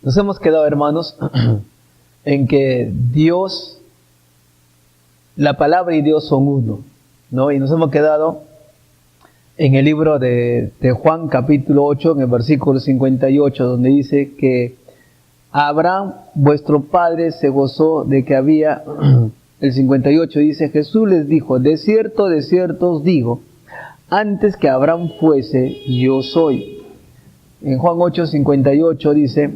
Nos hemos quedado, hermanos, en que Dios, la palabra y Dios son uno, ¿no? Y nos hemos quedado en el libro de Juan capítulo 8, en el versículo 58, donde dice que Abraham, vuestro padre, se gozó de que había, el 58 dice, Jesús les dijo, de cierto os digo, antes que Abraham fuese, yo soy. En Juan 8, 58 dice,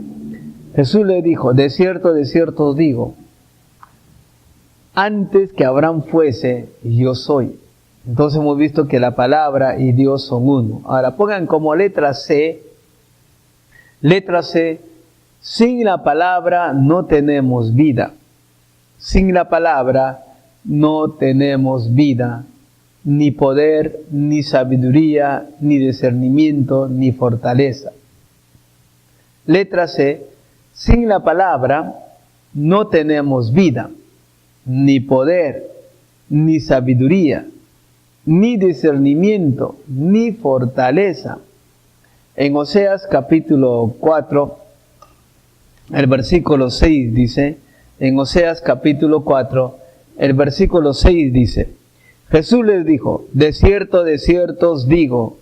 Jesús le dijo, de cierto os digo, antes que Abraham fuese, yo soy. Entonces hemos visto que la palabra y Dios son uno. Ahora pongan como letra C, sin la palabra no tenemos vida. Sin la palabra no tenemos vida, ni poder, ni sabiduría, ni discernimiento, ni fortaleza. Letra C, sin la palabra no tenemos vida, ni poder, ni sabiduría, ni discernimiento, ni fortaleza. En Oseas capítulo 4, el versículo 6 dice, en Oseas capítulo 4, el versículo 6 dice, Jesús les dijo, de cierto os digo,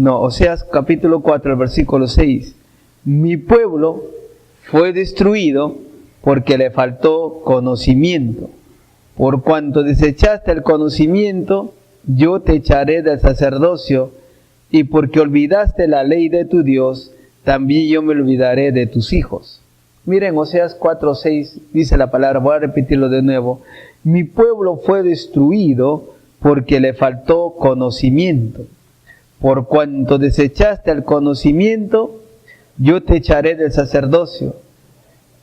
Oseas capítulo 4, el versículo 6, mi pueblo fue destruido porque le faltó conocimiento. Por cuanto desechaste el conocimiento, yo te echaré del sacerdocio, y porque olvidaste la ley de tu Dios, también yo me olvidaré de tus hijos. Miren, Oseas 4:6 dice la palabra, voy a repetirlo de nuevo. Mi pueblo fue destruido porque le faltó conocimiento. Por cuanto desechaste el conocimiento, yo te echaré del sacerdocio.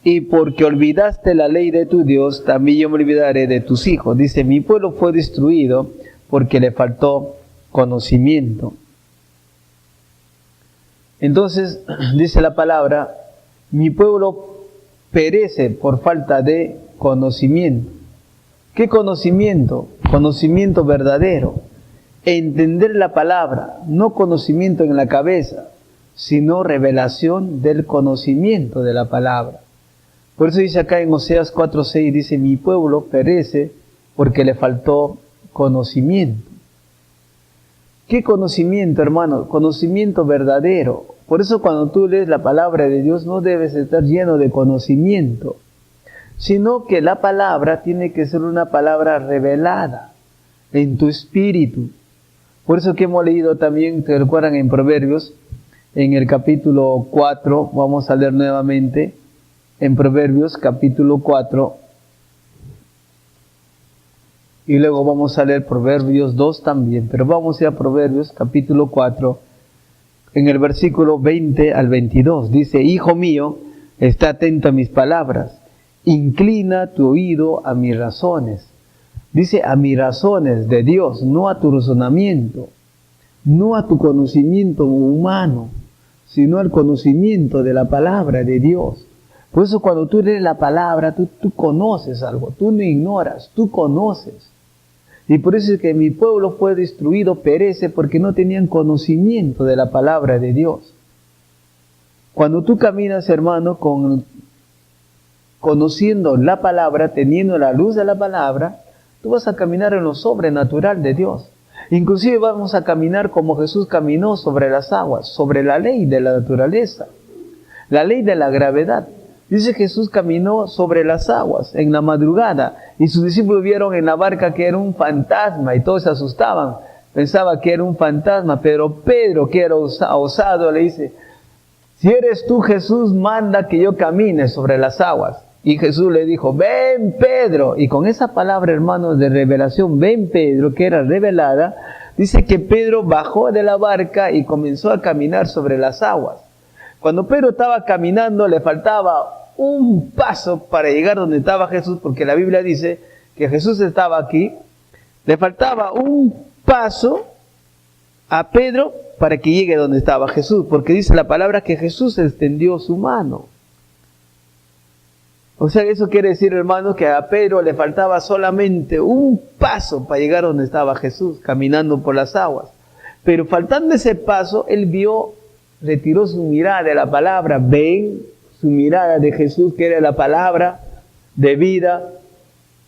Y porque olvidaste la ley de tu Dios, también yo me olvidaré de tus hijos. Dice, mi pueblo fue destruido porque le faltó conocimiento. Entonces, dice la palabra, mi pueblo perece por falta de conocimiento. ¿Qué conocimiento? Conocimiento verdadero. Entender la palabra, no conocimiento en la cabeza, sino revelación del conocimiento de la palabra. Por eso dice acá en Oseas 4:6, dice, mi pueblo perece porque le faltó conocimiento. ¿Qué conocimiento, hermano? Conocimiento verdadero. Por eso cuando tú lees la palabra de Dios no debes estar lleno de conocimiento, sino que la palabra tiene que ser una palabra revelada en tu espíritu. Por eso que hemos leído también, ¿te recuerdan en Proverbios? En el capítulo 4, vamos a leer nuevamente, en Proverbios capítulo 4, y luego vamos a leer Proverbios 2 también, pero vamos a ir a Proverbios capítulo 4, en el versículo 20 al 22, dice, hijo mío, está atento a mis palabras, inclina tu oído a mis razones. Dice, a mis razones de Dios, no a tu razonamiento, no a tu conocimiento humano, sino al conocimiento de la palabra de Dios. Por eso cuando tú lees la palabra, tú conoces algo, tú no ignoras, tú conoces. Y por eso es que mi pueblo fue destruido, perece, porque no tenían conocimiento de la palabra de Dios. Cuando tú caminas, hermano, conociendo la palabra, teniendo la luz de la palabra, tú vas a caminar en lo sobrenatural de Dios. Inclusive vamos a caminar como Jesús caminó sobre las aguas, sobre la ley de la naturaleza, la ley de la gravedad. Dice Jesús caminó sobre las aguas en la madrugada y sus discípulos vieron en la barca que era un fantasma y todos se asustaban. Pensaba que era un fantasma, pero Pedro, que era osado, le dice, si eres tú Jesús, manda que yo camine sobre las aguas. Y Jesús le dijo, ven Pedro. Y con esa palabra, hermanos, de revelación, ven Pedro, que era revelada, dice que Pedro bajó de la barca y comenzó a caminar sobre las aguas. Cuando Pedro estaba caminando, le faltaba un paso para llegar donde estaba Jesús, porque la Biblia dice que Jesús estaba aquí. Le faltaba un paso a Pedro para que llegue donde estaba Jesús, porque dice la palabra que Jesús extendió su mano. O sea, eso quiere decir, hermanos, que a Pedro le faltaba solamente un paso para llegar donde estaba Jesús, caminando por las aguas. Pero faltando ese paso, él vio retiró su mirada de la palabra, ven su mirada de Jesús, que era la palabra de vida,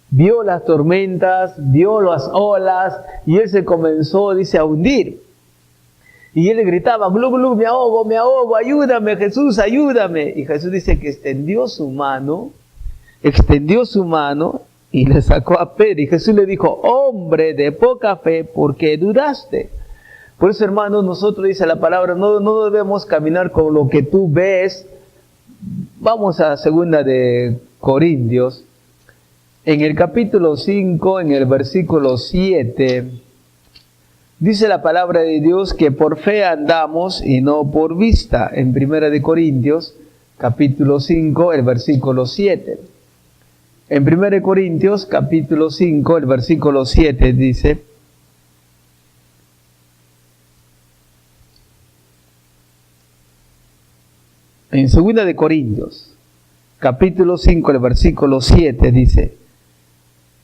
vio las tormentas, vio las olas, y él se comenzó, dice, a hundir. Y él gritaba, glu, glu, me ahogo, ayúdame Jesús, ayúdame. Y Jesús dice que extendió su mano y le sacó a Pedro. Y Jesús le dijo, hombre de poca fe, ¿por qué dudaste? Por eso, hermanos, nosotros, dice la palabra, no debemos caminar con lo que tú ves. Vamos a 2 de Corintios, en el capítulo 5, en el versículo 7, dice la palabra de Dios que por fe andamos y no por vista. En 1 de Corintios, capítulo 5, el versículo 7. En 1 de Corintios, capítulo 5, el versículo 7 dice, en 2 de Corintios, capítulo 5, el versículo 7 dice,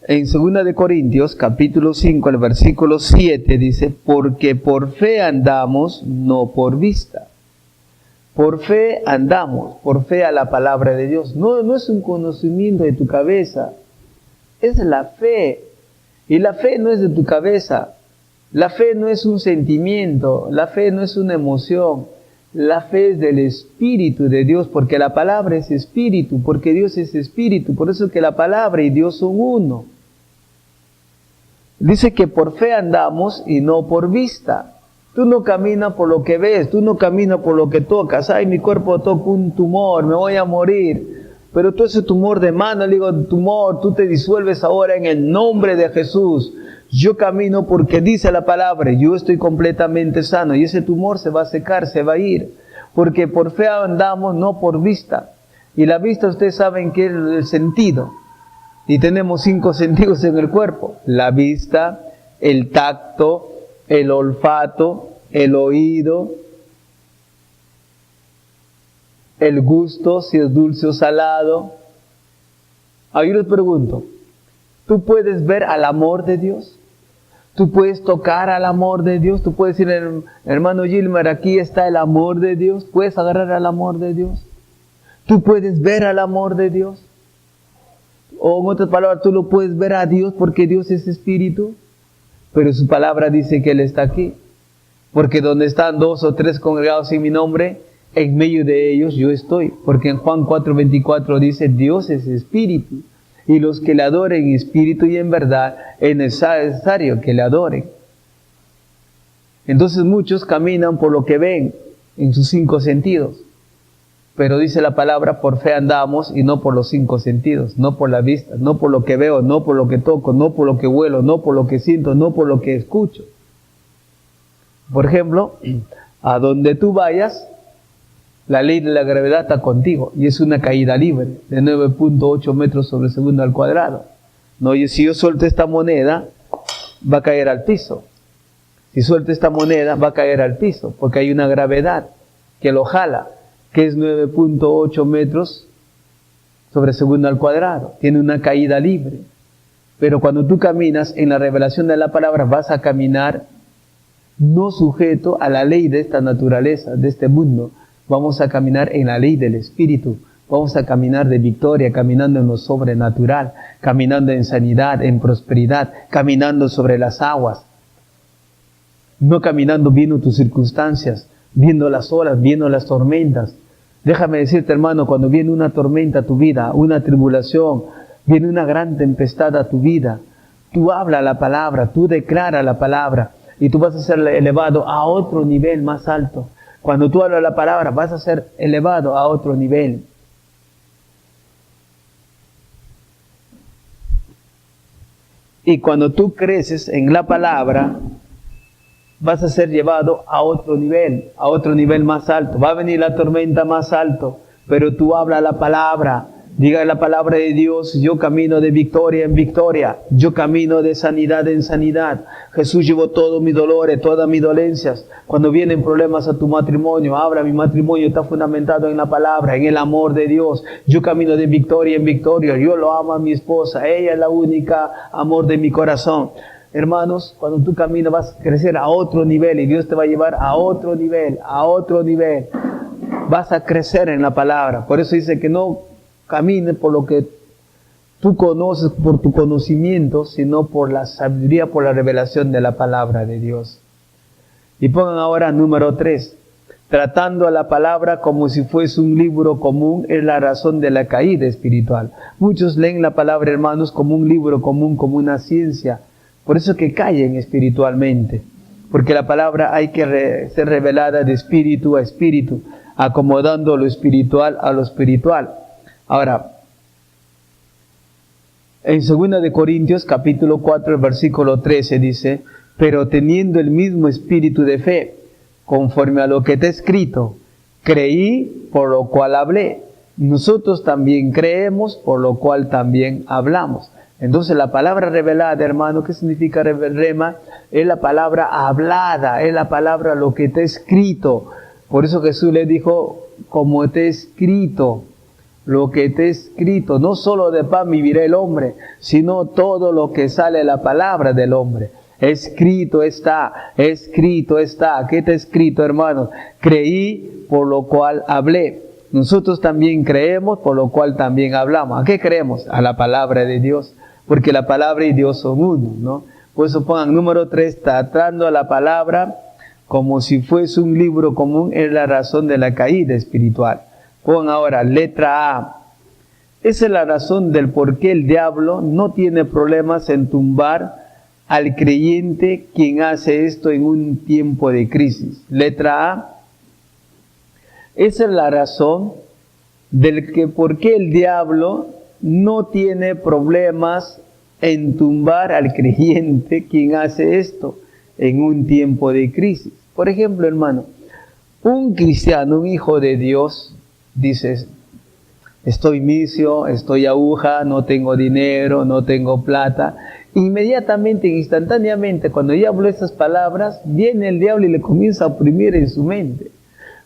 en 2 de Corintios, capítulo 5, el versículo 7 dice, porque por fe andamos, no por vista. Por fe andamos, por fe a la palabra de Dios. No es un conocimiento de tu cabeza, es la fe. Y la fe no es de tu cabeza, la fe no es un sentimiento, la fe no es una emoción. La fe es del Espíritu de Dios, porque la palabra es Espíritu, porque Dios es Espíritu. Por eso que la palabra y Dios son uno. Dice que por fe andamos y no por vista. Tú no caminas por lo que ves, tú no caminas por lo que tocas. Ay, mi cuerpo toca un tumor, me voy a morir. Pero tú ese tumor de mano, le digo, tumor, tú te disuelves ahora en el nombre de Jesús. Yo camino porque dice la palabra, yo estoy completamente sano y ese tumor se va a secar, se va a ir. Porque por fe andamos, no por vista. Y la vista, ustedes saben que es el sentido. Y tenemos 5 sentidos en el cuerpo. La vista, el tacto, el olfato, el oído, el gusto, si es dulce o salado. Ahí les pregunto, ¿tú puedes ver al amor de Dios? ¿Tú puedes tocar al amor de Dios? ¿Tú puedes decir, hermano Gilmer, aquí está el amor de Dios? ¿Puedes agarrar al amor de Dios? ¿Tú puedes ver al amor de Dios? O en otras palabras, tú lo puedes ver a Dios porque Dios es Espíritu, pero su palabra dice que Él está aquí. Porque donde están 2 o 3 congregados en mi nombre, en medio de ellos yo estoy. Porque en Juan 4:24 dice, Dios es Espíritu, y los que le adoren en espíritu y en verdad, es necesario que le adoren. Entonces muchos caminan por lo que ven en sus 5 sentidos. Pero dice la palabra, por fe andamos y no por los 5 sentidos, no por la vista, no por lo que veo, no por lo que toco, no por lo que huelo, no por lo que siento, no por lo que escucho. Por ejemplo, a donde tú vayas, la ley de la gravedad está contigo y es una caída libre de 9.8 metros sobre segundo al cuadrado. No, y si yo suelto esta moneda, va a caer al piso. Si suelto esta moneda, va a caer al piso, porque hay una gravedad que lo jala, que es 9.8 metros sobre segundo al cuadrado. Tiene una caída libre. Pero cuando tú caminas en la revelación de la palabra, vas a caminar no sujeto a la ley de esta naturaleza, de este mundo. Vamos a caminar en la ley del Espíritu. Vamos a caminar de victoria, caminando en lo sobrenatural, caminando en sanidad, en prosperidad, caminando sobre las aguas. No caminando viendo tus circunstancias, viendo las olas, viendo las tormentas. Déjame decirte, hermano, cuando viene una tormenta a tu vida, una tribulación, viene una gran tempestad a tu vida, tú habla la palabra, tú declara la palabra y tú vas a ser elevado a otro nivel más alto. Cuando tú hablas la palabra, vas a ser elevado a otro nivel. Y cuando tú creces en la palabra, vas a ser llevado a otro nivel más alto. Va a venir la tormenta más alto, pero tú habla la palabra, diga la palabra de Dios, yo camino de victoria en victoria, yo camino de sanidad en sanidad. Jesús llevó todos mis dolores, todas mis dolencias. Cuando vienen problemas a tu matrimonio, habla, mi matrimonio está fundamentado en la palabra, en el amor de Dios. Yo camino de victoria en victoria, yo lo amo a mi esposa, ella es la única amor de mi corazón. hermanos, cuando tú caminas vas a crecer a otro nivel y Dios te va a llevar a otro nivel, a otro nivel. Vas a crecer en la palabra. Por eso dice que no camines por lo que tú conoces, por tu conocimiento, sino por la sabiduría, por la revelación de la palabra de Dios. Y pongan ahora número 3. Tratando a la palabra como si fuese un libro común es la razón de la caída espiritual. Muchos leen la palabra, hermanos, como un libro común, como una ciencia. Por eso que caen espiritualmente. Porque la palabra hay que ser revelada de espíritu a espíritu, acomodando lo espiritual a lo espiritual. Ahora, en 2 de Corintios, capítulo 4, versículo 13, dice, pero teniendo el mismo espíritu de fe, conforme a lo que está escrito, creí, por lo cual hablé. Nosotros también creemos, por lo cual también hablamos. Entonces la palabra revelada, hermano, ¿qué significa rema? Es la palabra hablada, es la palabra lo que está escrito. Por eso Jesús le dijo, como está escrito, lo que está escrito, no solo de pan vivirá el hombre, sino todo lo que sale de la palabra del hombre. Escrito está, escrito está. ¿Qué está escrito, hermanos? Creí, por lo cual hablé. Nosotros también creemos, por lo cual también hablamos. ¿A qué creemos? A la palabra de Dios. Porque la palabra y Dios son uno, ¿no? Por eso pongan número 3, tratando a la palabra como si fuese un libro común, es la razón de la caída espiritual. Pongan ahora letra A. Esa es la razón del por qué el diablo no tiene problemas en tumbar al creyente quien hace esto en un tiempo de crisis. Letra A. Esa es la razón del que por qué el diablo no tiene problemas en tumbar al creyente quien hace esto en un tiempo de crisis. Por ejemplo, hermano, un cristiano, un hijo de Dios, dice, estoy misio, estoy aguja, no tengo dinero, no tengo plata. Inmediatamente, instantáneamente, cuando ya habló esas palabras, viene el diablo y le comienza a oprimir en su mente.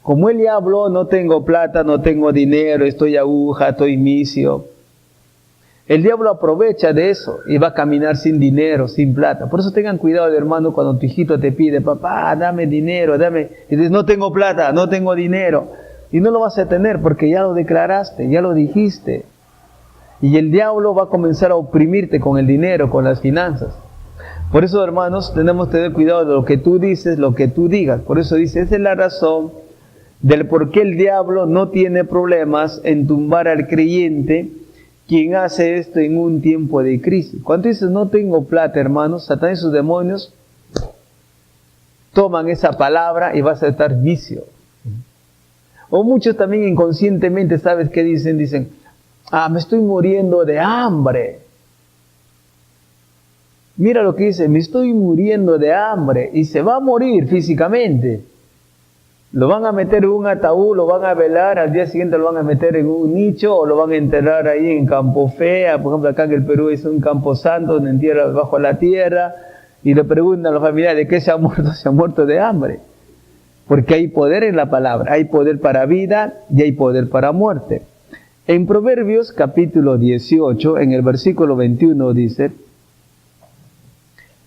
Como él ya habló, no tengo plata, no tengo dinero, estoy aguja, estoy misio. El diablo aprovecha de eso y va a caminar sin dinero, sin plata. Por eso tengan cuidado, hermano, cuando tu hijito te pide, papá, dame dinero, dame. Y dices, no tengo plata, no tengo dinero. Y no lo vas a tener porque ya lo declaraste, ya lo dijiste. Y el diablo va a comenzar a oprimirte con el dinero, con las finanzas. Por eso, hermanos, tenemos que tener cuidado de lo que tú dices, lo que tú digas. Por eso dice, esa es la razón del por qué el diablo no tiene problemas en tumbar al creyente quien hace esto en un tiempo de crisis. Cuando dices, no tengo plata, hermanos, Satán y sus demonios toman esa palabra y vas a estar vicio. O muchos también inconscientemente, ¿sabes qué dicen? Dicen, me estoy muriendo de hambre. Mira lo que dice, me estoy muriendo de hambre. Y se va a morir físicamente. Lo van a meter en un ataúd, lo van a velar, al día siguiente lo van a meter en un nicho o lo van a enterrar ahí en Campo Fea. Por ejemplo, acá en el Perú es un campo santo donde entierran bajo la tierra y le preguntan a los familiares de qué se ha muerto. Se ha muerto de hambre. Porque hay poder en la palabra, hay poder para vida y hay poder para muerte. En Proverbios capítulo 18, en el versículo 21 dice,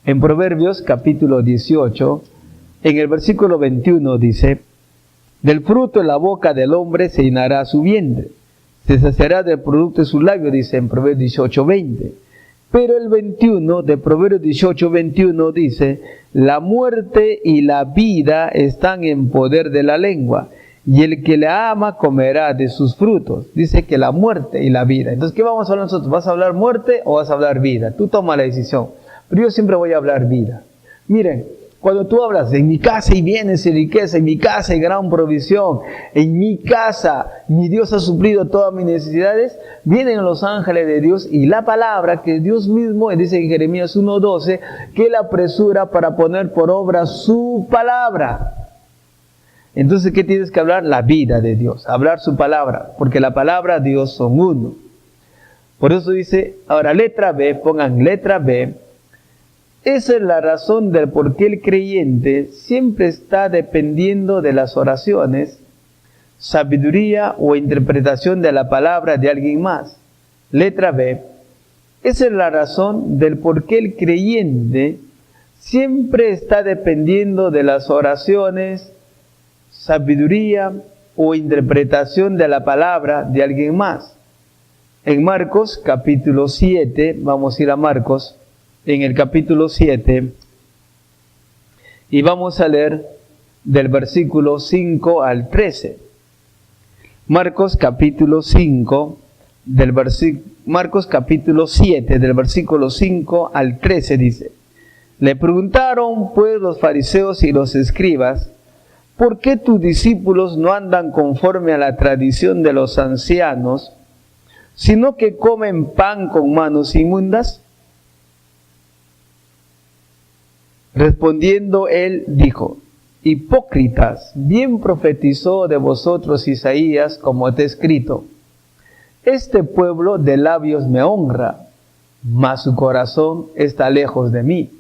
en Proverbios capítulo 18, en el versículo 21 dice, del fruto de la boca del hombre se llenará su vientre, se saciará del producto de sus labios, dice en Proverbios 18, 20. Pero el 21 de Proverbios 18, 21 dice, la muerte y la vida están en poder de la lengua, y el que la ama comerá de sus frutos. Dice que la muerte y la vida. Entonces, ¿qué vamos a hablar nosotros? ¿Vas a hablar muerte o vas a hablar vida? Tú toma la decisión. Pero yo siempre voy a hablar vida. Miren, cuando tú hablas, en mi casa hay bienes y riqueza, en mi casa hay gran provisión, en mi casa mi Dios ha suplido todas mis necesidades, vienen los ángeles de Dios y la palabra que Dios mismo, dice en Jeremías 1:12, que Él apresura para poner por obra su palabra. Entonces, ¿qué tienes que hablar? La vida de Dios, hablar su palabra, porque la palabra Dios son uno. Por eso dice, ahora letra B, pongan letra B. Esa es la razón del por qué el creyente siempre está dependiendo de las oraciones, sabiduría o interpretación de la palabra de alguien más. Letra B. Esa es la razón del por qué el creyente siempre está dependiendo de las oraciones, sabiduría o interpretación de la palabra de alguien más. En Marcos capítulo 7, vamos a ir a Marcos, en el capítulo 7, y vamos a leer del versículo 5 al 13. Marcos capítulo 5, Marcos capítulo 7, del versículo 5 al 13 dice: Le preguntaron pues los fariseos y los escribas: ¿Por qué tus discípulos no andan conforme a la tradición de los ancianos, sino que comen pan con manos inmundas? Respondiendo él dijo: Hipócritas, bien profetizó de vosotros Isaías, como está escrito: Este pueblo de labios me honra, mas su corazón está lejos de mí.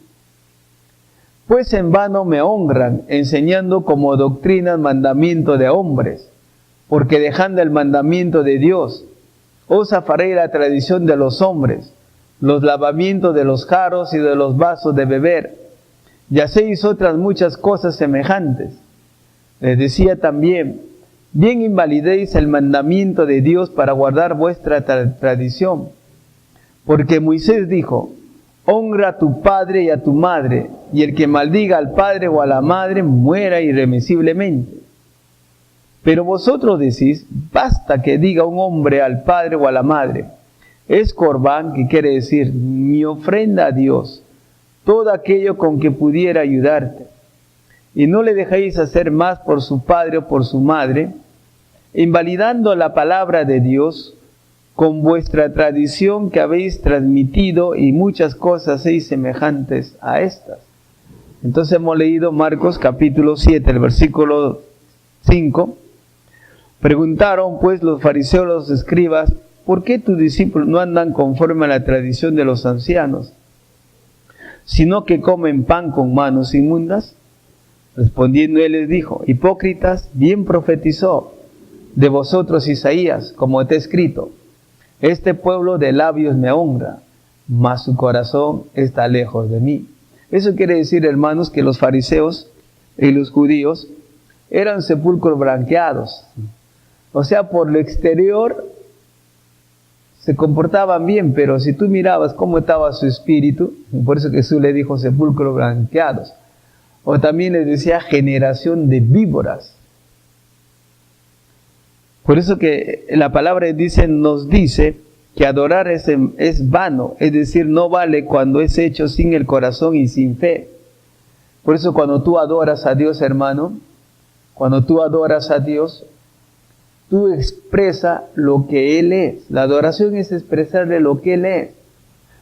Pues en vano me honran, enseñando como doctrina el mandamiento de hombres, porque dejando el mandamiento de Dios, os afaréis la tradición de los hombres, los lavamientos de los jarros y de los vasos de beber, y hacéis otras muchas cosas semejantes. Les decía también: bien invalidéis el mandamiento de Dios para guardar vuestra tradición. Porque Moisés dijo: honra a tu padre y a tu madre, y el que maldiga al padre o a la madre muera irremisiblemente. Pero vosotros decís: basta que diga un hombre al padre o a la madre. Es corbán, que quiere decir mi ofrenda a Dios, todo aquello con que pudiera ayudarte. Y no le dejáis hacer más por su padre o por su madre, invalidando la palabra de Dios con vuestra tradición que habéis transmitido, y muchas cosas hacéis semejantes a estas. Entonces hemos leído Marcos capítulo 7, el versículo 5. Preguntaron pues los fariseos, los escribas: ¿por qué tus discípulos no andan conforme a la tradición de los ancianos, sino que comen pan con manos inmundas? Respondiendo él les dijo: Hipócritas, bien profetizó de vosotros Isaías, como está escrito: Este pueblo de labios me honra, mas su corazón está lejos de mí. Eso quiere decir, hermanos, que los fariseos y los judíos eran sepulcros blanqueados. O sea, por lo exterior se comportaban bien, pero si tú mirabas cómo estaba su espíritu, por eso Jesús le dijo sepulcros blanqueados. O también les decía generación de víboras. Por eso que la palabra nos dice que adorar es vano, es decir, no vale cuando es hecho sin el corazón y sin fe. Por eso cuando tú adoras a Dios, hermano, cuando tú adoras a Dios, tú expresas lo que Él es. La adoración es expresarle lo que Él es.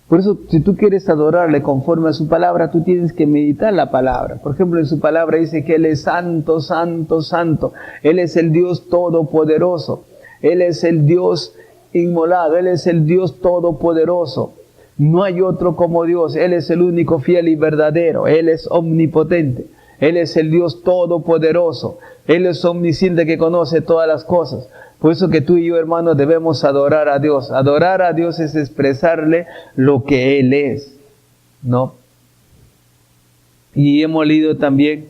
Por eso, si tú quieres adorarle conforme a su palabra, tú tienes que meditar la palabra. Por ejemplo, en su palabra dice que Él es santo, santo, santo. Él es el Dios todopoderoso. Él es el Dios inmolado. Él es el Dios todopoderoso. No hay otro como Dios. Él es el único fiel y verdadero. Él es omnipotente. Él es el Dios todopoderoso. Él es omnisciente, que conoce todas las cosas. Por eso que tú y yo, hermanos, debemos adorar a Dios. Adorar a Dios es expresarle lo que Él es, ¿no? Y hemos leído también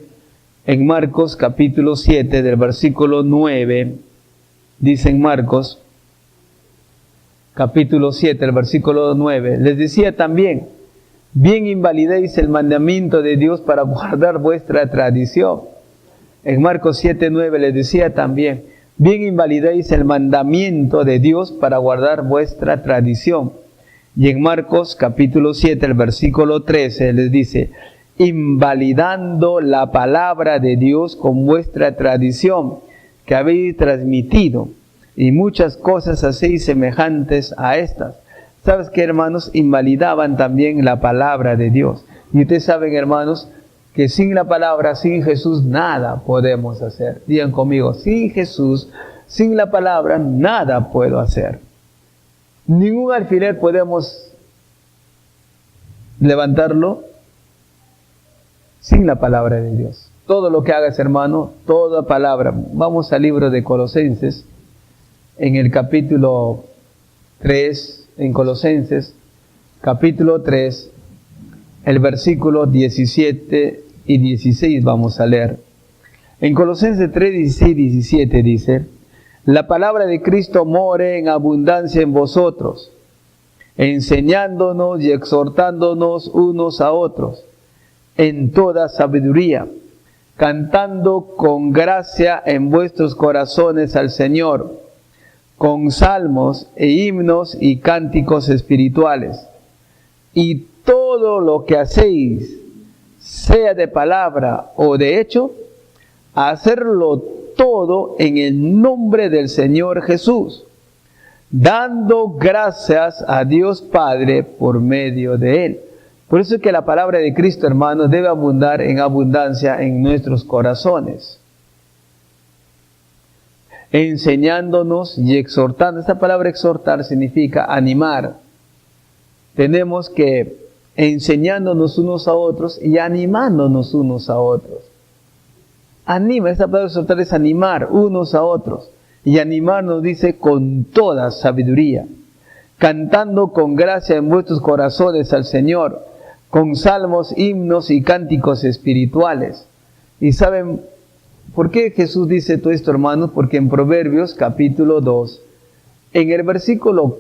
en Marcos capítulo 7, del versículo 9, dice en Marcos capítulo 7, el versículo 9, les decía también: bien invalidéis el mandamiento de Dios para guardar vuestra tradición. En Marcos 7, 9 les decía también: bien invalidéis el mandamiento de Dios para guardar vuestra tradición. Y en Marcos capítulo 7, el versículo 13 les dice: invalidando la palabra de Dios con vuestra tradición que habéis transmitido, y muchas cosas hacéis semejantes a estas. ¿Sabes qué, hermanos? Invalidaban también la palabra de Dios. Y ustedes saben, hermanos, que sin la palabra, sin Jesús, nada podemos hacer. Digan conmigo: sin Jesús, sin la palabra, nada puedo hacer. Ningún alfiler podemos levantarlo sin la palabra de Dios. Todo lo que hagas, hermano, toda palabra. Vamos al libro de Colosenses, en el capítulo 3, en Colosenses, capítulo 3, el versículo 17 y 16 vamos a leer. En Colosenses 3, 16 y 17 dice: la palabra de Cristo more en abundancia en vosotros, enseñándonos y exhortándonos unos a otros en toda sabiduría, cantando con gracia en vuestros corazones al Señor, con salmos e himnos y cánticos espirituales. Y todo lo que hacéis, sea de palabra o de hecho, hacerlo todo en el nombre del Señor Jesús, dando gracias a Dios Padre por medio de Él. Por eso es que la palabra de Cristo, hermanos, debe abundar en abundancia en nuestros corazones, enseñándonos y exhortando. Esta palabra exhortar significa animar. Tenemos que enseñándonos unos a otros y animándonos unos a otros. Anima, esta palabra exhortar es animar unos a otros. Y animarnos dice con toda sabiduría, cantando con gracia en vuestros corazones al Señor, con salmos, himnos y cánticos espirituales. ¿Y saben por qué Jesús dice todo esto, hermanos? Porque en Proverbios capítulo 2, en el versículo,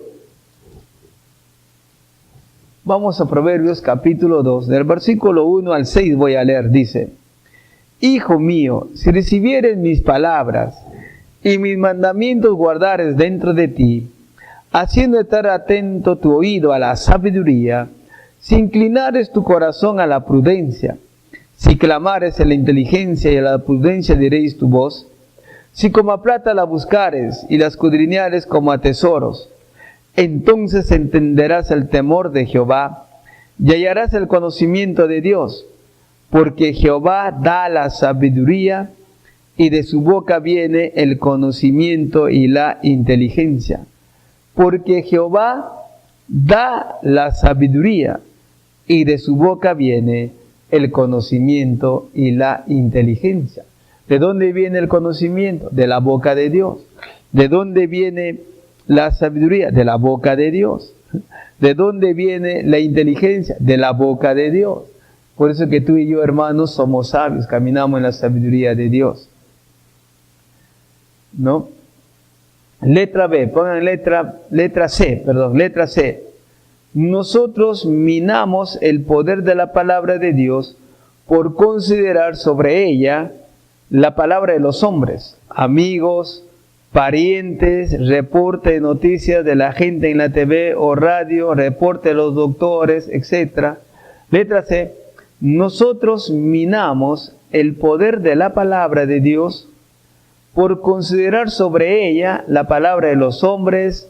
vamos a Proverbios capítulo 2, del versículo 1 al 6 voy a leer, dice: Hijo mío, si recibieres mis palabras y mis mandamientos guardares dentro de ti, haciendo estar atento tu oído a la sabiduría, si inclinares tu corazón a la prudencia, si clamares a la inteligencia y a la prudencia diréis tu voz, si como a plata la buscares y la escudriñares como a tesoros, entonces entenderás el temor de Jehová y hallarás el conocimiento de Dios, porque Jehová da la sabiduría y de su boca viene el conocimiento y la inteligencia. Porque Jehová da la sabiduría y de su boca viene el conocimiento y la inteligencia. ¿De dónde viene el conocimiento? De la boca de Dios. ¿De dónde viene la sabiduría? De la boca de Dios. ¿De dónde viene la inteligencia? De la boca de Dios. Por eso que tú y yo, hermanos, somos sabios, caminamos en la sabiduría de Dios. ¿No? Letra B, pongan letra C. Nosotros minamos el poder de la palabra de Dios por considerar sobre ella la palabra de los hombres, amigos, parientes, reporte de noticias de la gente en la TV o radio, reporte de los doctores, etc. Letra C, nosotros minamos el poder de la palabra de Dios por considerar sobre ella la palabra de los hombres,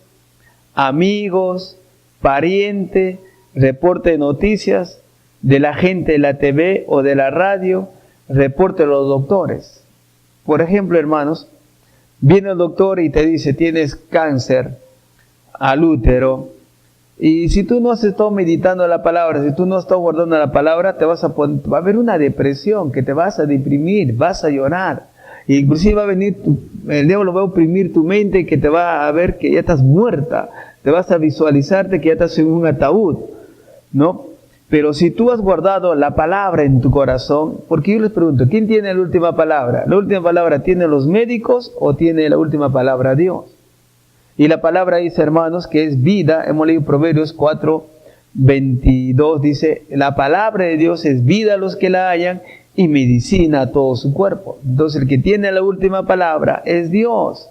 amigos, pariente, reporte de noticias de la gente de la TV o de la radio, reporte de los doctores. Por ejemplo, hermanos, viene el doctor y te dice: tienes cáncer al útero. Y si tú no has estado meditando la palabra, si tú no has estado guardando la palabra, va a haber una depresión, que te vas a deprimir, vas a llorar. E inclusive va a venir, el diablo va a oprimir tu mente, que te va a ver que ya estás muerta. Te vas a visualizarte que ya estás en un ataúd, ¿no? Pero si tú has guardado la palabra en tu corazón, porque yo les pregunto, ¿quién tiene la última palabra? ¿La última palabra tiene los médicos o tiene la última palabra Dios? Y la palabra dice, hermanos, que es vida. Hemos leído Proverbios 4:22, dice: la palabra de Dios es vida a los que la hallan y medicina a todo su cuerpo. Entonces el que tiene la última palabra es Dios.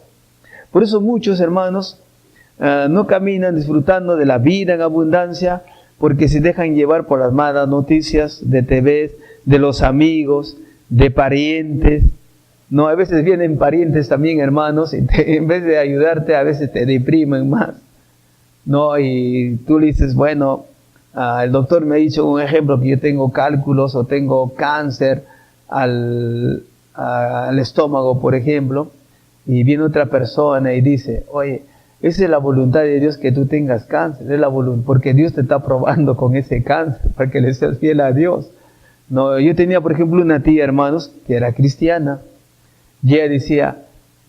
Por eso muchos hermanos no caminan disfrutando de la vida en abundancia, porque se dejan llevar por las malas noticias de TV, de los amigos, de parientes. No, a veces vienen parientes también, hermanos, y en vez de ayudarte, a veces te deprimen más. No, y tú le dices: bueno, el doctor me ha dicho, un ejemplo, que yo tengo cálculos o tengo cáncer al estómago, por ejemplo, y viene otra persona y dice: oye, esa es la voluntad de Dios, que tú tengas cáncer, es la voluntad, porque Dios te está probando con ese cáncer, para que le seas fiel a Dios. No, yo tenía, por ejemplo, una tía, hermanos, que era cristiana, y ella decía: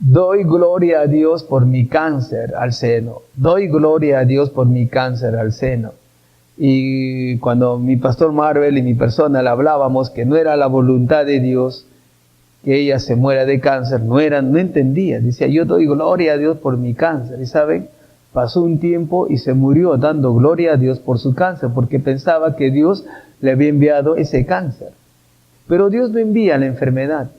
doy gloria a Dios por mi cáncer al seno, doy gloria a Dios por mi cáncer al seno. Y cuando mi pastor Marvel y mi persona le hablábamos que no era la voluntad de Dios que ella se muera de cáncer, no entendía. Decía, yo doy gloria a Dios por mi cáncer. Y saben, pasó un tiempo y se murió dando gloria a Dios por su cáncer, porque pensaba que Dios le había enviado ese cáncer. Pero Dios no envía la enfermedad,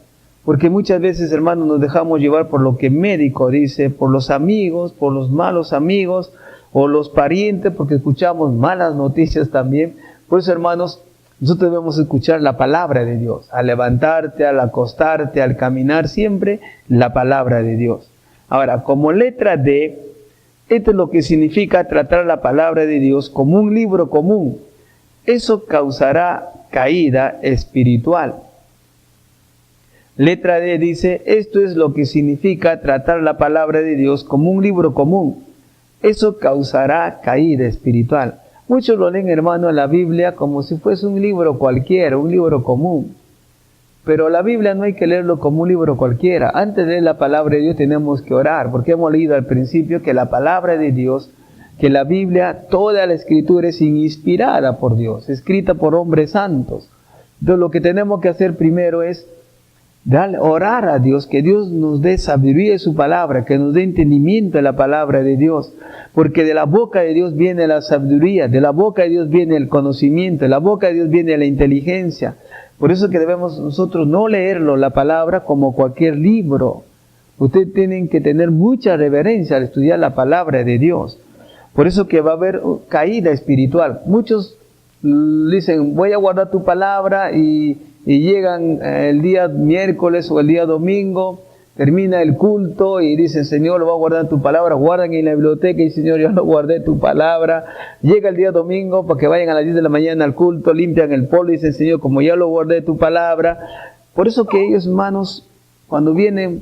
porque muchas veces, hermanos, nos dejamos llevar por lo que el médico dice, por los amigos, por los malos amigos, o los parientes, porque escuchamos malas noticias también. Por eso, hermanos, nosotros debemos escuchar la palabra de Dios, al levantarte, al acostarte, al caminar, siempre la palabra de Dios. Ahora, como letra D, esto es lo que significa tratar la palabra de Dios como un libro común. Eso causará caída espiritual. Letra D dice, esto es lo que significa tratar la palabra de Dios como un libro común. Eso causará caída espiritual. Muchos lo leen, hermano, en la Biblia como si fuese un libro cualquiera, un libro común. Pero la Biblia no hay que leerlo como un libro cualquiera. Antes de leer la palabra de Dios tenemos que orar, porque hemos leído al principio que la palabra de Dios, que la Biblia, toda la escritura es inspirada por Dios, escrita por hombres santos. Entonces lo que tenemos que hacer primero es orar a Dios, que Dios nos dé sabiduría de su palabra, que nos dé entendimiento de la palabra de Dios, porque de la boca de Dios viene la sabiduría, de la boca de Dios viene el conocimiento, de la boca de Dios viene la inteligencia. Por eso que debemos nosotros no leerlo, la palabra, como cualquier libro. Ustedes tienen que tener mucha reverencia al estudiar la palabra de Dios. Por eso que va a haber caída espiritual. Muchos dicen, voy a guardar tu palabra y llegan el día miércoles o el día domingo, termina el culto y dicen, Señor, lo voy a guardar tu palabra, guardan en la biblioteca y Señor, yo no guardé tu palabra. Llega el día domingo para que vayan a las 10 de la mañana al culto, limpian el polvo y dicen, Señor, como ya lo guardé tu palabra. Por eso que ellos, hermanos, cuando vienen,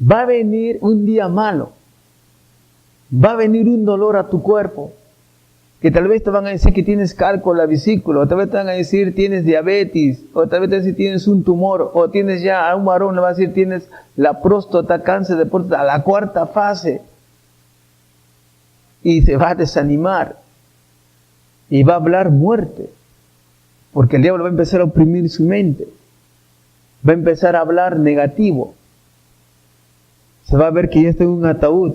va a venir un día malo, va a venir un dolor a tu cuerpo, que tal vez te van a decir que tienes cálculo en la vesícula, o tal vez te van a decir tienes diabetes, o tal vez te van a decir tienes un tumor, o tienes ya a un varón le va a decir tienes la próstata, cáncer de próstata, a la cuarta fase, y se va a desanimar, y va a hablar muerte, porque el diablo va a empezar a oprimir su mente, va a empezar a hablar negativo, se va a ver que ya está en un ataúd,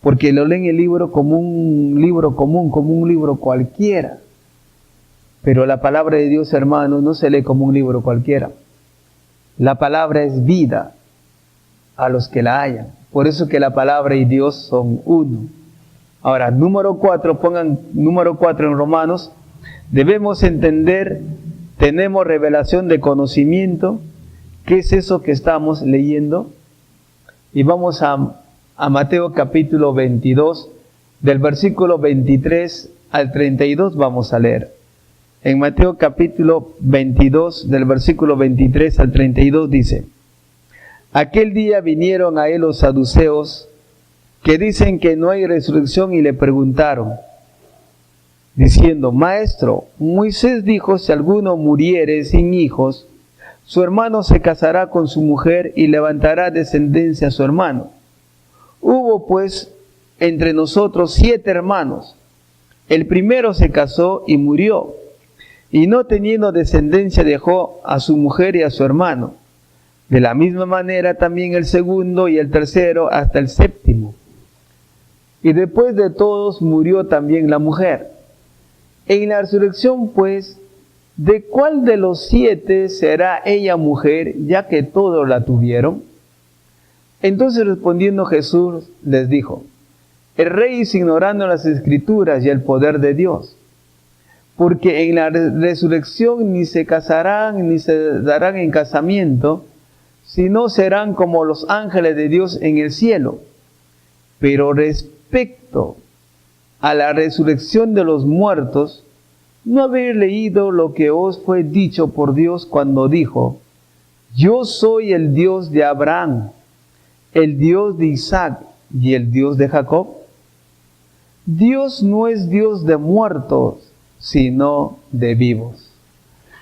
porque lo leen el libro como un libro común, como un libro cualquiera. Pero la palabra de Dios, hermanos, no se lee como un libro cualquiera. La palabra es vida a los que la hallan. Por eso que la palabra y Dios son uno. Ahora, número 4, pongan número 4 en Romanos. Debemos entender, tenemos revelación de conocimiento. ¿Qué es eso que estamos leyendo? Y vamos a Mateo capítulo 22, del versículo 23 al 32 vamos a leer. En Mateo capítulo 22, del versículo 23 al 32 dice, aquel día vinieron a él los saduceos, que dicen que no hay resurrección, y le preguntaron, diciendo, Maestro, Moisés dijo, si alguno muriere sin hijos, su hermano se casará con su mujer y levantará descendencia a su hermano. Hubo pues entre nosotros 7 hermanos. El primero se casó y murió, y no teniendo descendencia dejó a su mujer y a su hermano. De la misma manera también el segundo y el tercero hasta el séptimo. Y después de todos murió también la mujer. En la resurrección pues, ¿de cuál de los 7 será ella mujer, ya que todos la tuvieron? Entonces respondiendo Jesús les dijo, el rey es ignorando las escrituras y el poder de Dios, porque en la resurrección ni se casarán ni se darán en casamiento, sino serán como los ángeles de Dios en el cielo. Pero respecto a la resurrección de los muertos, ¿no habéis leído lo que os fue dicho por Dios cuando dijo, yo soy el Dios de Abraham, el Dios de Isaac y el Dios de Jacob? Dios no es Dios de muertos, sino de vivos.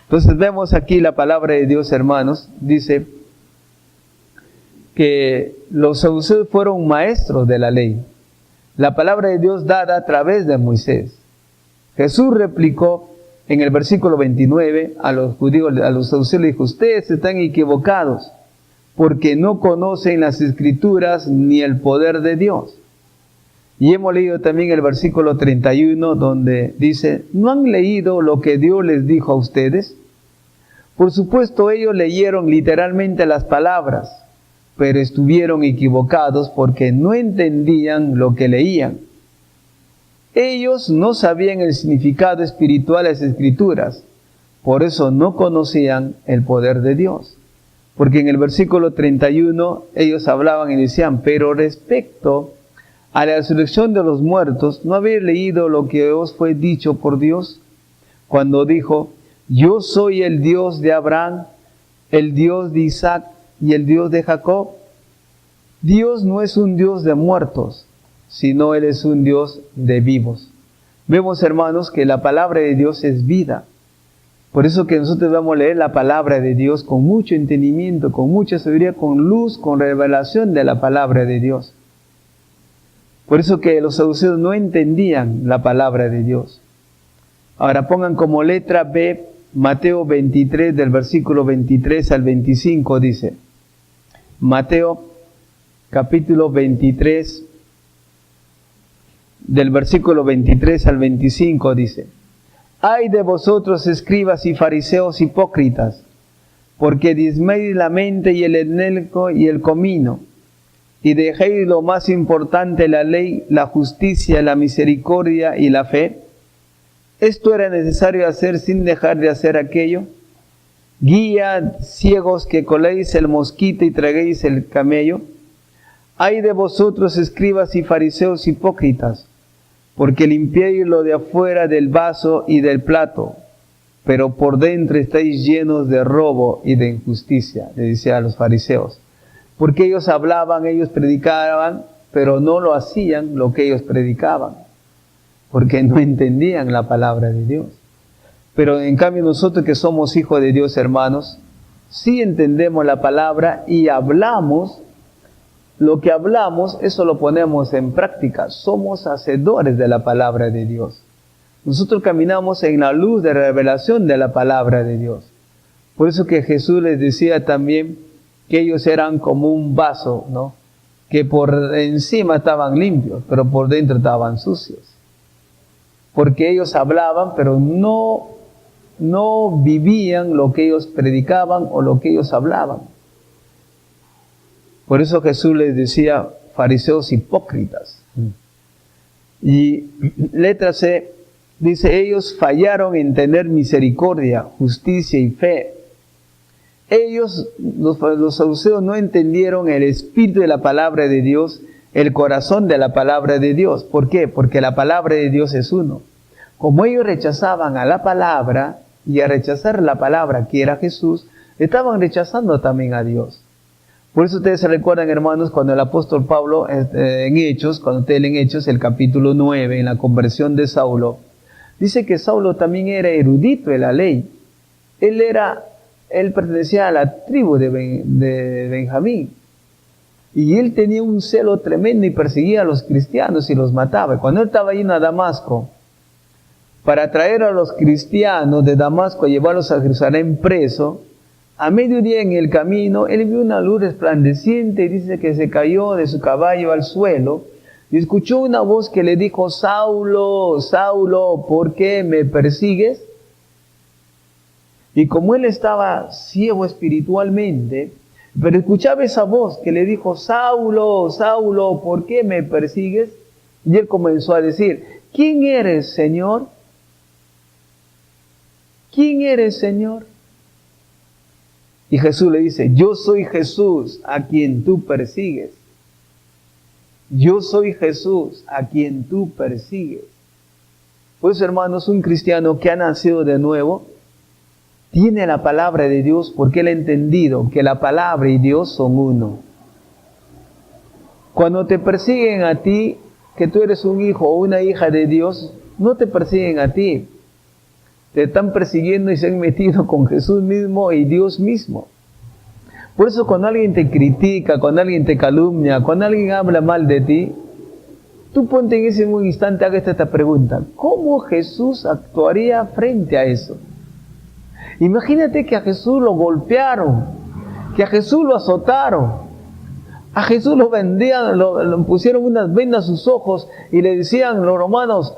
Entonces vemos aquí la palabra de Dios, hermanos, dice que los saduceos fueron maestros de la ley. La palabra de Dios dada a través de Moisés. Jesús replicó en el versículo 29 a los judíos, a los saduceos, le dijo: ustedes están equivocados, porque no conocen las Escrituras ni el poder de Dios. Y hemos leído también el versículo 31, donde dice: ¿no han leído lo que Dios les dijo a ustedes? Por supuesto, ellos leyeron literalmente las palabras, pero estuvieron equivocados porque no entendían lo que leían. Ellos no sabían el significado espiritual de las Escrituras, por eso no conocían el poder de Dios. Porque en el versículo 31 ellos hablaban y decían: pero respecto a la resurrección de los muertos, ¿no habéis leído lo que os fue dicho por Dios? Cuando dijo: yo soy el Dios de Abraham, el Dios de Isaac y el Dios de Jacob. Dios no es un Dios de muertos, sino Él es un Dios de vivos. Vemos, hermanos, que la palabra de Dios es vida. Por eso que nosotros vamos a leer la palabra de Dios con mucho entendimiento, con mucha sabiduría, con luz, con revelación de la palabra de Dios. Por eso que los saduceos no entendían la palabra de Dios. Ahora pongan como letra B Mateo 23, del versículo 23 al 25, dice. Mateo capítulo 23, del versículo 23 al 25, dice: ay de vosotros, escribas y fariseos hipócritas, porque diezméis la mente y el enelco y el comino, y dejéis lo más importante, la ley, la justicia, la misericordia y la fe. ¿Esto era necesario hacer sin dejar de hacer aquello? Guía ciegos que coléis el mosquito y traguéis el camello. Ay de vosotros, escribas y fariseos hipócritas, porque limpiáis lo de afuera del vaso y del plato, pero por dentro estáis llenos de robo y de injusticia, le decía a los fariseos. Porque ellos hablaban, ellos predicaban, pero no lo hacían lo que ellos predicaban, porque no entendían la palabra de Dios. Pero en cambio nosotros que somos hijos de Dios, hermanos, sí entendemos la palabra y hablamos. Lo que hablamos, eso lo ponemos en práctica. Somos hacedores de la palabra de Dios. Nosotros caminamos en la luz de revelación de la palabra de Dios. Por eso que Jesús les decía también que ellos eran como un vaso, ¿no? Que por encima estaban limpios, pero por dentro estaban sucios. Porque ellos hablaban, pero no vivían lo que ellos predicaban o lo que ellos hablaban. Por eso Jesús les decía fariseos hipócritas. Y letra C dice: ellos fallaron en tener misericordia, justicia y fe. Ellos, los saduceos, no entendieron el espíritu de la palabra de Dios, el corazón de la palabra de Dios. ¿Por qué? Porque la palabra de Dios es uno. Como ellos rechazaban a la palabra, y a rechazar la palabra que era Jesús, estaban rechazando también a Dios. Por eso ustedes se recuerdan, hermanos, cuando el apóstol Pablo, en Hechos, cuando ustedes leen Hechos, el capítulo 9, en la conversión de Saulo, dice que Saulo también era erudito de la ley. Él pertenecía a la tribu de Benjamín. Y él tenía un celo tremendo y perseguía a los cristianos y los mataba. Y cuando él estaba yendo a Damasco, para traer a los cristianos de Damasco, llevarlos a Jerusalén preso, a mediodía en el camino, él vio una luz resplandeciente y dice que se cayó de su caballo al suelo y escuchó una voz que le dijo: Saulo, Saulo, ¿por qué me persigues? Y como él estaba ciego espiritualmente, pero escuchaba esa voz que le dijo: Saulo, Saulo, ¿por qué me persigues? Y él comenzó a decir: ¿quién eres, Señor? ¿Quién eres, Señor? Y Jesús le dice: yo soy Jesús a quien tú persigues. Yo soy Jesús a quien tú persigues. Pues, hermanos, un cristiano que ha nacido de nuevo tiene la palabra de Dios porque él ha entendido que la palabra y Dios son uno. Cuando te persiguen a ti, que tú eres un hijo o una hija de Dios, no te persiguen a ti. Te están persiguiendo y se han metido con Jesús mismo y Dios mismo. Por eso cuando alguien te critica, cuando alguien te calumnia, cuando alguien habla mal de ti, Tú ponte en ese mismo instante, haga esta pregunta. ¿Cómo Jesús actuaría frente a eso? Imagínate que a Jesús lo golpearon, que a Jesús lo azotaron, a Jesús lo vendían, lo pusieron unas vendas a sus ojos y le decían los romanos,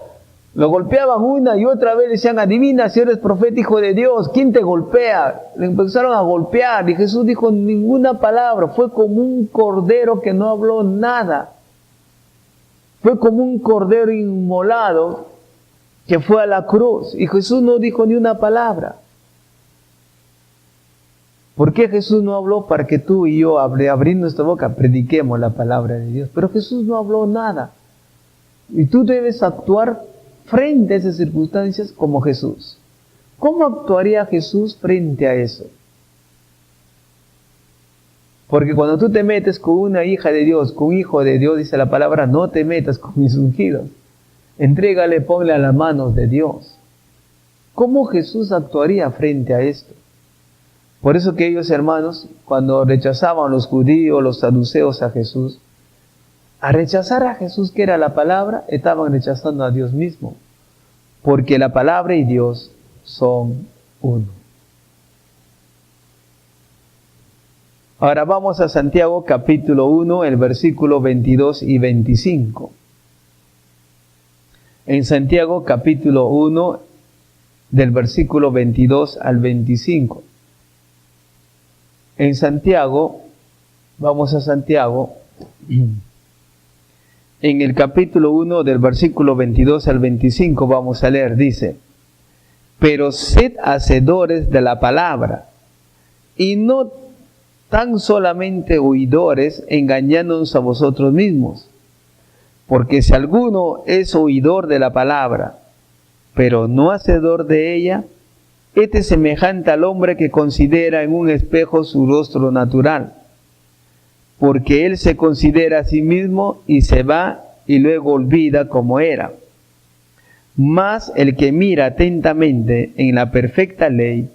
lo golpeaban una y otra vez, le decían, adivina si eres profeta, hijo de Dios, ¿quién te golpea? Le empezaron a golpear y Jesús dijo ninguna palabra, fue como un cordero que no habló nada. Fue como un cordero inmolado que fue a la cruz y Jesús no dijo ni una palabra. ¿Por qué Jesús no habló? Para que tú y yo, abriendo nuestra boca, prediquemos la palabra de Dios. Pero Jesús no habló nada. Y tú debes actuar frente a esas circunstancias como Jesús. ¿Cómo actuaría Jesús frente a eso? Porque cuando tú te metes con una hija de Dios, con un hijo de Dios, dice la palabra, no te metas con mis ungidos. Entrégale, ponle a las manos de Dios. ¿Cómo Jesús actuaría frente a esto? Por eso que ellos, hermanos, cuando rechazaban los judíos, los saduceos a Jesús, a rechazar a Jesús, que era la palabra, estaban rechazando a Dios mismo. Porque la palabra y Dios son uno. Ahora vamos a Santiago capítulo 1, el versículo 22 y 25. En Santiago capítulo 1, del versículo 22 al 25. En Santiago, vamos a Santiago, en el capítulo 1 del versículo 22 al 25 vamos a leer, dice, pero sed hacedores de la palabra, y no tan solamente oidores, engañándonos a vosotros mismos. Porque si alguno es oidor de la palabra, pero no hacedor de ella, este es semejante al hombre que considera en un espejo su rostro natural, porque él se considera a sí mismo y se va y luego olvida como era. Mas el que mira atentamente en la perfecta ley,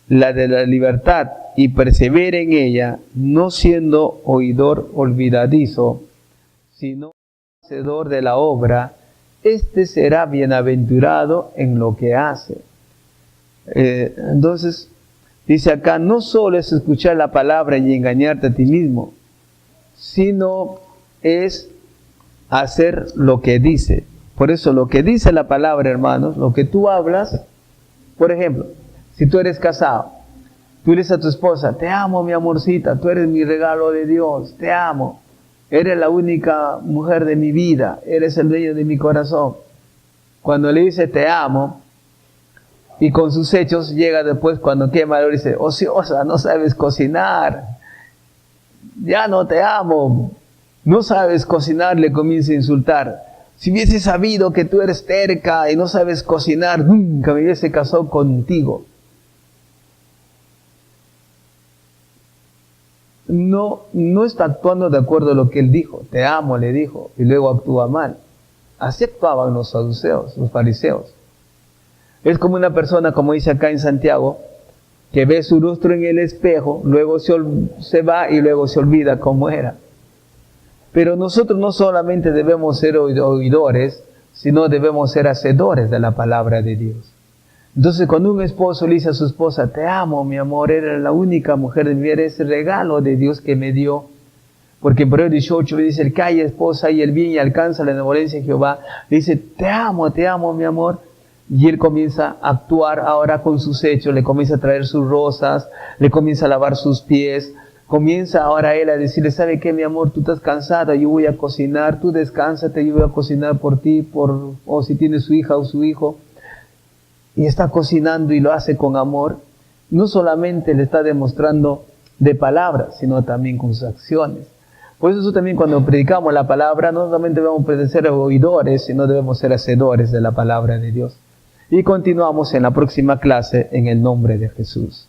la de la libertad, y persevera en ella, no siendo oidor olvidadizo, sino hacedor de la obra, este será bienaventurado en lo que hace. Entonces, dice acá, no solo es escuchar la palabra y engañarte a ti mismo, sino es hacer lo que dice. Por eso lo que dice la palabra, hermanos, lo que tú hablas, por ejemplo, si tú eres casado, tú le dices a tu esposa, te amo mi amorcita, tú eres mi regalo de Dios, te amo, eres la única mujer de mi vida, eres el dueño de mi corazón. Cuando le dice te amo, y con sus hechos llega después cuando quema, le dice, ociosa, no sabes cocinar, ya no te amo, no sabes cocinar, le comienza a insultar. Si hubiese sabido que tú eres terca y no sabes cocinar, nunca me hubiese casado contigo. No está actuando de acuerdo a lo que él dijo. Te amo, le dijo, y luego actúa mal. Así actuaban los saduceos, los fariseos. Es como una persona, como dice acá en Santiago, que ve su rostro en el espejo, luego se va y luego se olvida cómo era. Pero nosotros no solamente debemos ser oidores, sino debemos ser hacedores de la palabra de Dios. Entonces, cuando un esposo le dice a su esposa, te amo, mi amor, eres la única mujer de mi vida, eres el regalo de Dios que me dio. Porque en Proverbios 18 dice, el que haya esposa y el bien y alcanza la benevolencia de Jehová, le dice, te amo, mi amor. Y él comienza a actuar ahora con sus hechos, le comienza a traer sus rosas, le comienza a lavar sus pies, comienza ahora él a decirle, ¿sabe qué, mi amor? Tú estás cansada, yo voy a cocinar, tú descánsate, yo voy a cocinar por ti, o si tienes su hija o su hijo. Y está cocinando y lo hace con amor. No solamente le está demostrando de palabras, sino también con sus acciones. Por eso también cuando predicamos la palabra, no solamente debemos ser oidores, sino debemos ser hacedores de la palabra de Dios. Y continuamos en la próxima clase en el nombre de Jesús.